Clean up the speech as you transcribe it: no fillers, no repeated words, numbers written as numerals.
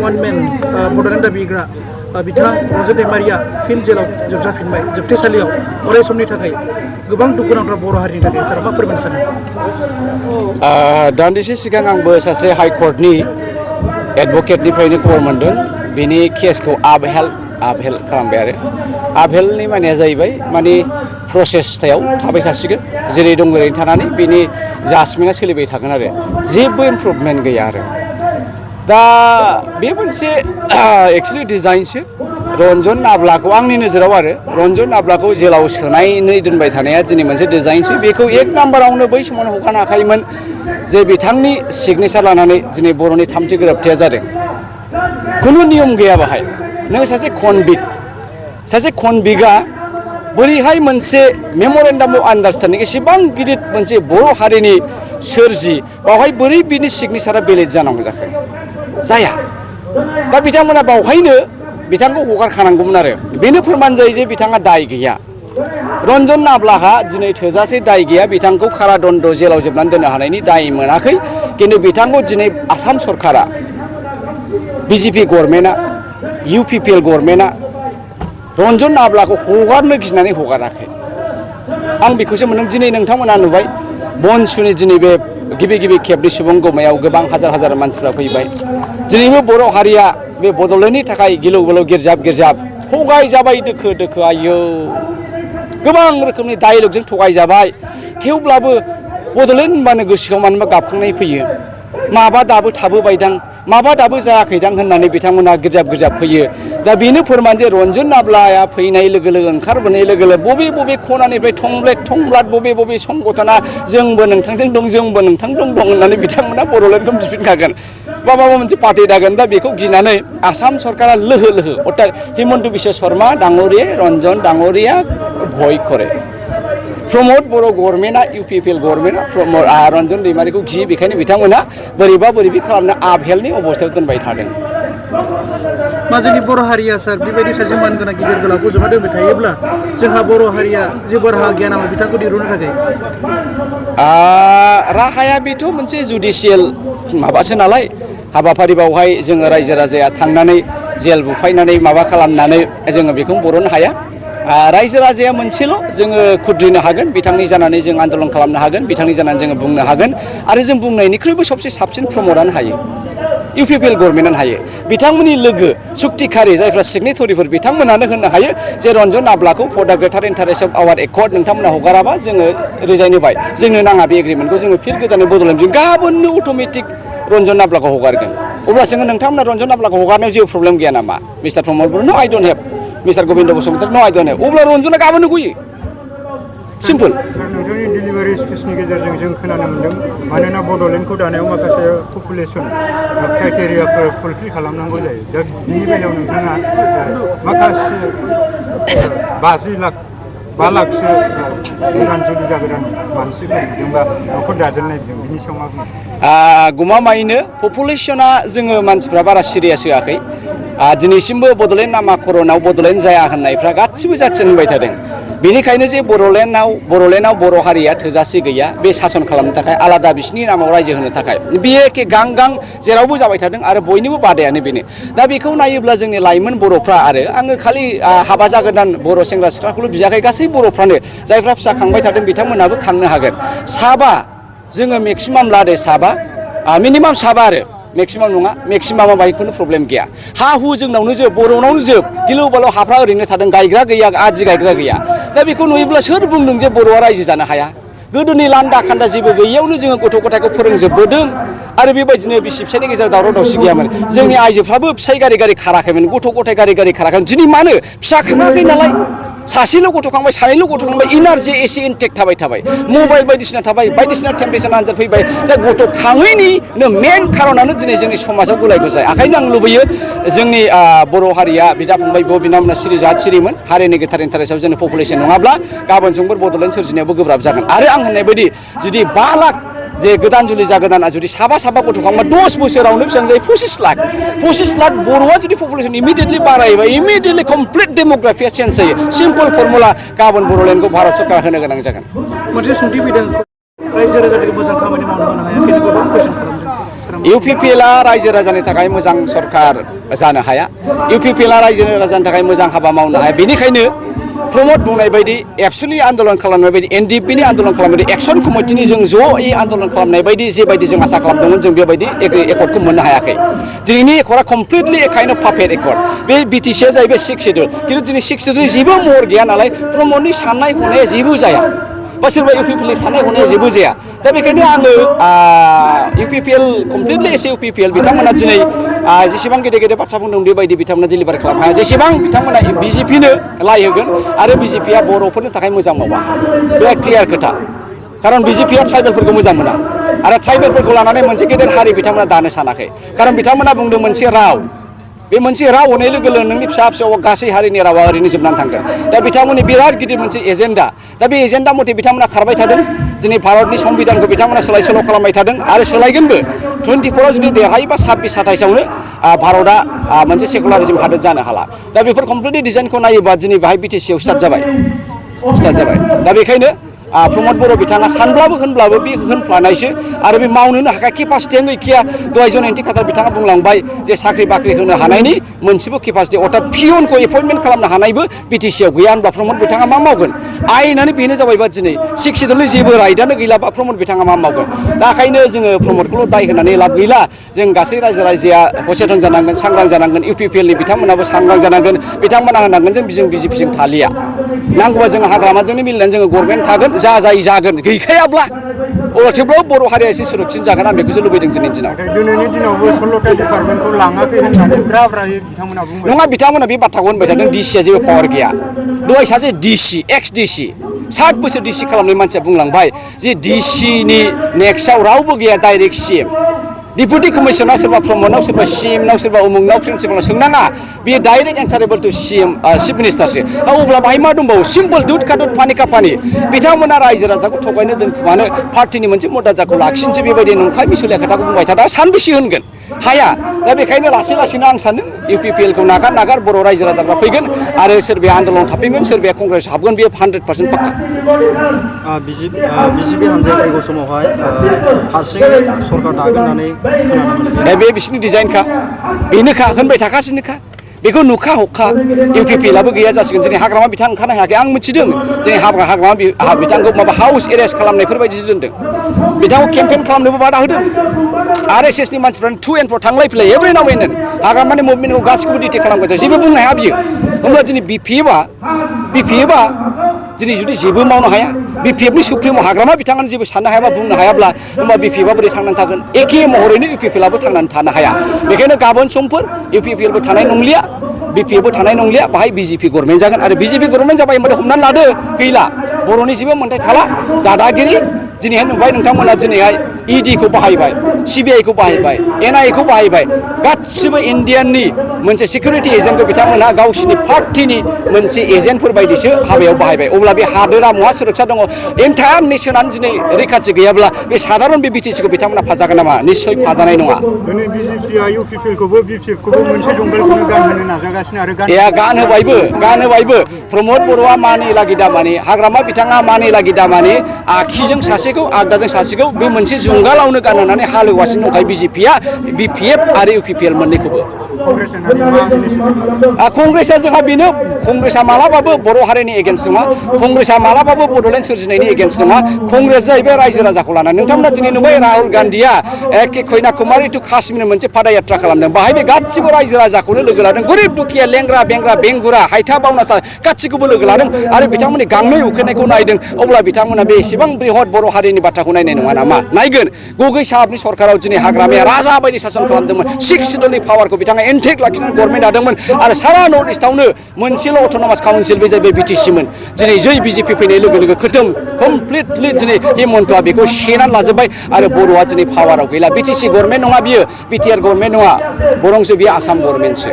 वन मेन बड'लेण्ड दाबिग्रा बिथां रन्जन दैमारिया फिन जेलाव जोबजाफिनबाय जोबथेसालियाव अराय समनि थाखाय गोबां दुखुनांथाव बर' हारिनि थाखाय सारा मा फोरमायनो सानो? दान्दिसे सिगां आंबो सासे हाइकर्टनि एडभकेटनिफ्रायनो खबर मोन्दों बेनि केसखौ आपहेल खालामबाय आरो आपहेलनि मानिया जाहैबाय माने प्रसेसथायाव थाबाय थासिगोन जेरै दं ओरैनो थानानै बेनि जाजमेन्टआ सोलिबाय थागोन आरो जेबो इमप्रुभमेन्ट गैया आरो दा बे मोनसे एक्सुवेलि डिजाइनसो रन्जन नाब्लाखौ आंनि नोजोराव आरो रन्जन नाब्लाखौ जेलाव सोनानै दोनबाय थानाया दिनै मोनसे डिजाइनसो बेखौ एक नाम्बारावनो बै समावनो हगारनो हाखायोमोन जे बिथांनि सिगनेसार लानानै दिनै बर'नि थामथि गोरोबथाया जादों खुनु नियम गैया बाहाय नों सासे कनभिक्टआ बोरैहाय मोनसे मेमरेन्डाम अफ आन्डारस्टेन्डिं एसेबां गिदिर मोनसे बर' हारिनि सोरजि बावहाय बोरै बिनि सिगनेसारा बेलेट जानांगौ जाखो जाया दा बिथांमोना बावहायनो बिथांखौ हगारखानांगौमोन आरो बेनो फोरमान जायो जे बिथाङा दाय गैया रन्जन नाब्लाहा दिनै थोजासे दाय गैया बिथांखौ कारादण्ड जेलाव जोबनानै दोननो हानायनि दाय मोनाखै खिन्थु बिथांखौ दिनै आसाम सरकारा बिजेपि गभर्नमेन्टआ UPPL गभर्नमेन्टआ रन्जन नाब्लाखौ हगारनो गिनानै हगाराखै आं बेखौसो मोनदों दिनै नोंथांमोना नुबाय बनसुनि दिनै बे गिबि खेबनि सुबुं गमायाव गोबां हाजार मानसिफ्रा फैबाय दिनैबो बर' हारिया बे बड'लेण्डनि थाखाय गिलु गिरजाब थगायजाबाय दोखो आयौ गोबां रोखोमनि डायलगजों थगायजाबाय थेवब्लाबो बड'लेण्ड होनबानो गोसोआव मानोबा गाबखांनाय फैयो माबा दाबो थाबोबायदां माबा दाबो जायाखैदां होननानै बिथांमोना गिरजाब फैयो दा बेनो फोरमान जे रन्जन नाब्लाया फैनाय लोगो ओंखारबोनाय लोगो बबे खनानिफ्राय थंब्लाद बबे संगठना जोंबो नोंथांजों दं जोंबो नोंथांजों दं होननानै बिथांमोना बड'लेण्डखौ बिफिनखागोन बा माबा मोनसे पार्टि दागोन दा बेखौ गिनानै आसाम सरकारा लोहो अर्थात हिमन्त बिश्व शर्मा डाङरिया रन्जन डाङरिया भय करे प्रमद बर' गभर्नमेन्टआ UPPL गभर्नमेन्टआ रन्जन दैमारिखौ गियो बेखायनो बिथांमोना बोरैबा खालामनो आपहेलनि अबस्थायाव दोनबाय थादों मा जोंनि बर' हारिया सार बेबायदि सासे मानगोनां गिदिर गोलावखौ जमा दोनबाय थायोब्ला जोंहा बर' हारिया जेबो राहा गैया नामा बिथांखौ दिरुननो थाखाय राहाया बेथ' मोनसे जुडिसियेल माबासो नालाय हाबाफारि बावहाय जोङो रायजो राजाया थांनानै जेल बुफायनानै माबा खालामनानै जोङो बेखौ बरननो हाया रायजो राजाया मोनसेल' जोङो खुद्रिनो हागोन बिथांनि जानानै जों आन्दलन खालामनो हागोन बिथांनि जानानै जोङो बुंनो हागोन आरो जों बुंनायनिख्रुइबो सबसे साबसिन प्रमदानो हायो UPPL गभर्नमेन्टआनो हायो बिथांमोननि लोगो सुक्तिखारि जायफ्रा सिगनेटरिफोर बिथांमोनानो होननो हायो जे रन्जन नाब्लाखौ for the greater interest of our accord नोंथांमोना हगाराबा जोङो रिजाइन होबाय जोंनो नाङा बे एग्रिमेन्टखौ जोङो फिन गोदानै बड'लेण्डजों गाबोननो अट'मेटिक रन्जन नाब्लाखौ हगारगोन अब्ला जोङो नोंथांमोना रन्जन नाब्लाखौ हगारनायाव जेबो प्रब्लेम गैया नामा mister Pramod Boro no I don't have mister Gobinda Basumatary no I don't have अब्ला रन्जना गाबोननो गयो सिम्पल नोंथांनि डिलिभारि स्पिचनि गेजेरजों जों खोनानो मोन्दों मानोना बड'लेण्डखौ दानायाव माखासे पपुलेसन क्राइटेरियाफोर फुलफिल खालामनांगौ जायो दा बिनि बेलायाव नोंथाङा माखासे 5 लाखसो गोदान जुलि जागोदान मानसिफोर बिदोंबा न'खर दाजेननाय बिदों बिनि सायाव मा बुङो गमामायैनो पपुलेसना जोङो मानसिफ्रा बारा सिरियास होआखै दिनैसिमबो बड'लेण्ड नामाकरनाव बड'लेण्ड जाया होननायफ्रा गासिबो जाथियानो होनबाय थादों बेनिखायनो जे बड'लेण्डआव बर' हारिया थोजासे गैया बे सासन खालामनो थाखाय आलादा बिसिनि नामाव रायजो होनो थाखाय बेयो एखे गां जेरावबो जाबाय थादों आरो बयनिबो बादायानो बेनो दा बेखौ नायोब्ला जोंनि लाइमोन बर'फ्रा आरो आङो खालि हाबा जागोदान बर' सेंग्रा सिख्लाखौल' बियाखै गासै बर'फ्रानो जायफ्रा फिसा खांबाय थादों बिथांमोनाबो खांनो हागोन साबा जोङो मेक्सिमाम लादे साबा मिनिमाम साबा आरो मेक्सिमाम नङा मेक्सिमामा बाहाय खुनु प्रब्लेम गैया हा हु जोंनावनो जोब बर'नावनो जोब गिलु बालु हाफ्रा ओरैनो थादों गायग्रा गैया आदि गायग्रा गैया दा बेखौ नुयोब्ला सोर बुंदों जे बर'आ रायजो जानो हाया गोदोनि लान्दा खान्दा जेबो गैयैयावनो जोङो गथ' गथायखौ फोरोंजोबबोदों आरो बेबायदिनो बिसि फिसायनि गेजेराव दावराव दावसि गैयामोन जोंनि आइजोफ्राबो फिसाय गारि खाराखैमोन गथ' गथाय गारि खाराखैमोन दिनै मानो फिसा खाङाखै नालाय सासेल' गथ' खांबाय सानैल' गथ' खांबाय इनार्जि एसे इनटेक थाबाय मबाइल बायदिसिना थाबाय बायदिसिना टेम्पारेचार आनजाद फैबाय दा गथ' खाङैनिनो मेन खारनानो दिनै जोंनि समाजाव गुलाय गुजाय ओंखायनो आं लुबैयो जोंनि बर' हारिया बिदा फंबाय बिनानावमोना सिरिमोन हारिनि गोथार इन्टारेस्टआव जोंनि पपुलेसन नङाब्ला गाबोन समफोर बड'लेण्ड सोरजिनायावबो गोब्राब जागोन आरो आं होननाय बायदि जुदि 5 लाख जे गोदान जुलि जागोदाना जुदि साबा गथ' खांबा 10 बोसोरावनो बेसेबां जायो 25 लाख बर'आ जुदि पपुलेसन इमिडियेटलि बारायोबा इमिडियेटलि कमप्लिट डेम'ग्राफिया चेन्ज जायो सिम्पल फर्मुला गाबोन बड'लेण्डखौ भारत सरकारा होनो गोनां जागोन मोनसे सोंथि फैदों रायजो राजाफोरखौ मोजां खामानि मावनो हायाखै गोबां कुइसन खालामदों UPPLआ रायजो राजानि थाखाय मोजां सरकार जानो हाया UPPLआ रायजो राजानि थाखाय मोजां हाबा मावनो हाया बेनिखायनो प्रमद बुंनाय बायदि एबसुलि आन्दलन खालामनाय बायदि NDPनि आन्दलन खालामनाय बायदि एक्सन कमिटिनि जों ज'यै आन्दलन खालामनाय बायदि जेबायदि जों आसा खालामदोंमोन जों बेबायदि एकर्डखौ मोननो हायाखै दिनैनि एकर्डआ completely kind of puppet accord बे BTCआ जाहैबाय 6 शेड्युल खिन्थु दिनै 6 शेड्युलनि जेबो महर गैया नालाय प्रमदनि साननाय हनाया जेबो जाया बा सोरबा UPPLनि साननाय हनाया जेबो जाया दा बेखायनो आङो UPPL कमप्लिटलि एस UPPL बिथांमोना दिनै जेसेबां गेदेर गेदेर बाथ्रा बुंदों बेबायदि बिथांमोना डिलिभार खालामनो हाया जेसेबां बिथांमोना BJPनो लाय होगोन आरो BJPआ बर'फोरनि थाखाय मोजां मावा बे क्लियार खोथा खारन BJPआ ट्राइबेलफोरखौ मोजां मोना आरो ट्राइबेलफोरखौ लानानै मोनसे गेदेर हारि बिथांमोना दानो सानाखै खारन बिथांमोना बुंदों मोनसे राव बे मोनसे राव होनाय लोगो लोगो नोंनि फिसा फिसौ गासै हारिनि रावा ओरैनो जोबनानै थांगोन दा बिथांमोननि बिराद गिदिर मोनसे एजेन्डा दा बे एजेन्डा मथे बिथांमोना खारबाय थादों दिनै भारतनि संबिधानखौ बिथांमोना सोलाय सोल' खालामबाय थादों आरो सोलायगोनबो 24 जुदि देरहायोबा 26 27आवनो भारतआ मोनसे सेकुलारिजम हादोर जानो हाला दा बेफोर कमप्लिटलि डिजाइनखौ नायोबा दिनै बाहाय BTCआव स्टार्ट जाबाय दा बेखायनो प्रमद बर' बिथाङा सानब्लाबो होनब्लाबो बे होनफ्लानायसो आरो बे मावनोनो हाखाया केपासिटियानो गैखाया दहाय जयन्ति खातार बिथाङा बुंलांबाय जे साख्रि बाख्रि होनो हानायनि मोनसेबो केपासिटि अर्थात पियनखौ एपइन्टमेन्ट खालामनो हानायबो BTCआव गैया होनब्ला प्रमद बिथाङा मा मावगोन आयेनानो बेनो जाबायबा दिनै 6 शेड्युलनि जेबो राइटआनो गैलाबा प्रमद बिथाङा मा मावगोन दा ओंखायनो जोङो प्रमदखौल' दाय होनानै लाब गैला जों गासै रायजोआ सचेतन जानांगोन सांग्रां जानांगोन UPPLनि बिथांमोनाबो सांग्रां जानांगोन बिथांमोना होनांगोन जों BJPजों थालिया नांगौबा जों हाग्रामाजोंनो मिलायनानै जोङो गभर्नमेन्ट थागोन जा जाय जागोन गैखायाब्ला थेवब्लाबो बर' हारिया एसे सुरक्षित जागोन आं बेखौसो लुबैदों दिनैनि दिनाव दिनैनि दिनावबो 16टा डिपार्टमेन्टखौ लाङाखै होननानै ब्रा-ब्रायै बिथांमोना बुंबाय नङा बिथांमोना बे बाथ्राखौ होनबाय थादों DCआ जेबो पावार गैया दहाय सासे DC एक्स DC 60 बोसोर DC खालामनाय मानसिया बुंलांबाय जे DCनि नेक्स्टआव रावबो गैया डाइरेक्ट CM डिपुटि कमिशनार सोरबा प्रमदनाव सोरबा CMनाव सोरबा उमुगनाव प्रिन्सिपालाव सोंनाङा बेयो डाइरेक्ट एन्सारेबल टु CM चिफ मिनिस्टारसो अब्ला बाहाय मा दंबावो सिम्पल दुध का दुध पानि का पानि बिथांमोना रायजो राजाखौ थगायनो दोनखुमानो पार्टिनि मोनसे मर्यादाखौ लाखिनोसो बेबायदि नंखाय मिसुलिया खोथाखौ बुंबाय थादों सानबेसे होनगोन हाया दा बेखायनो लासै लासैनो आं सान्दों UPPLखौ नागार बर' रायजो राजाफ्रा फैगोन आरो सोरबाया आन्दलन थाफैगोन सोरबाया कंग्रेस हाबगोन बेयो 100% पाक्का BJP हान्जाया फैगौ समावहाय हारसिङै सरकार दागोन होननानै खोनादों बे बिसिनि डिजाइनखा बेनोखा होनबाय थाखासिनोखा बेखौ नुखा हखा UPPLआबो गैया जासिगोन दिनै हाग्रामा बिथां ओंखारनो हायाखै आं मिथिदों दिनै हाग्रामा बिथांखौ माबा हाउस एरेस्ट खालामनायफोरबायदिसो दोनदों बिथांखौ केम्पेइन खालामनोबो बादा होदों RSSनि मानसिफ्रानो टु एन्ड फ्र थांलाय फैलाय एभ्रि नाउ एन्ड देन हाग्रामानि मुभमेन्टखौ गासिखौबो डिटेक्ट खालामबाय थायो जेबो बुंनो हाया बियो होमब्ला दिनै BPFआ दिनै जुदि जेबो मावनो हाया BPFनि सुप्रिमआव हाग्रामा बिथाङानो जेबो साननो हायाबा बुंनो हायाब्ला होमबा BPFआ बोरै थांनानै थागोन एखे महरैनो UPPLआबो थांनानै थानो हाया बेखायनो गाबोन समफोर UPPLबो थानाय नंलिया BPFबो थानाय नंलिया बाहाय BJP गभर्नमेन्ट जागोन आरो BJP गभर्नमेन्ट जाबाय होनबाथाय हमनानै लादो गैला बर'नि जेबो मोन्थाय थाला दादागिरि दिनैहाय नुबाय नोंथांमोना दिनैहाय EDखौ बाहायबाय CBIखौ बाहायबाय NIAखौ बाहायबाय गासिबो इन्डियाननि मोनसे सिकिउरिटि एजेन्टखौ बिथांमोनहा गावसिनि पार्टिनि मोनसे एजेन्टफोर बायदिसो हाबायाव बाहायबाय अब्ला बे हादोरा महा सुरक्षा दङ एन्टायार नेसनानो दिनै रैखाथि गैयाब्ला बे साधारन बे BTCखौ बिथांमोना फाजागोन नामा निस्सय फाजानाय नङा दिनै BJPआ UPPLखौबो BPFखौबो मोनसे जंगालखौनो गानहोनो नाजागासिनो आरो गानहोबायबो प्रमद बर'आ मानि लागि दामानि हाग्रामा बिथाङा मानि लागि दामानि आखिजों सासेखौ आगदाजों सासेखौ बे मोनसे जुंगालावनो गानहोनानै हालेवगासिनो दंखायो BJPआ BPF आरो UPPL मोननैखौबो कंग्रेसआ जोंहा बेनो कंग्रेसआ मालाबाबो बर' हारिनि एगेन्स्ट नङा कंग्रेसआ मालाबाबो बड'लेण्ड सोरजिनायनि एगेन्स्ट नङा कंग्रेस जाहैबाय रायजो राजाखौ लानानै नोंथांमोना दिनै नुबाय राहुल गान्धीया एखे कन्याकुमारि टु काश्मीर मोनसे पादयात्रा खालामदों बाहाय बे गासिबो रायजो राजाखौनो लोगो लादों गरिब दुखिया लेंग्रा बेंग्रा बेंगुरा हायथा बावनासा गासिखौबो लोगो लादों आरो बिथांमोननि गांनाय उखैनायखौ नायदों अब्ला बिथांमोना बे एसेबां बृहत बर' हारिनि बाथ्राखौ नायनाय नङा नामा नायगोन गगै साहाबनि सरकाराव दिनै हाग्रामाया राजा बायदि सासन खालामदोंमोन 6 शेड्युलनि पावारखौ बिथाङा एन्टेक लाखिनानै गभर्नमेन्ट दादोंमोन आरो सारा नर्थ इस्टआवनो मोनसेल' अट'नमास काउन्सिल बे जाहैबाय BTCमोन दिनै जै BJP फैनाय लोगो लोगो खोथोम कमप्लिटलि दिनै हिमन्तआ बेखौ सेनानै लाजोब्बाय आरो बर'आ दिनै पावाराव गैला BTC गभर्नमेन्ट नङा बियो BTR गभर्नमेन्ट नङा बरंसो बियो आसाम गभर्नमेन्टसो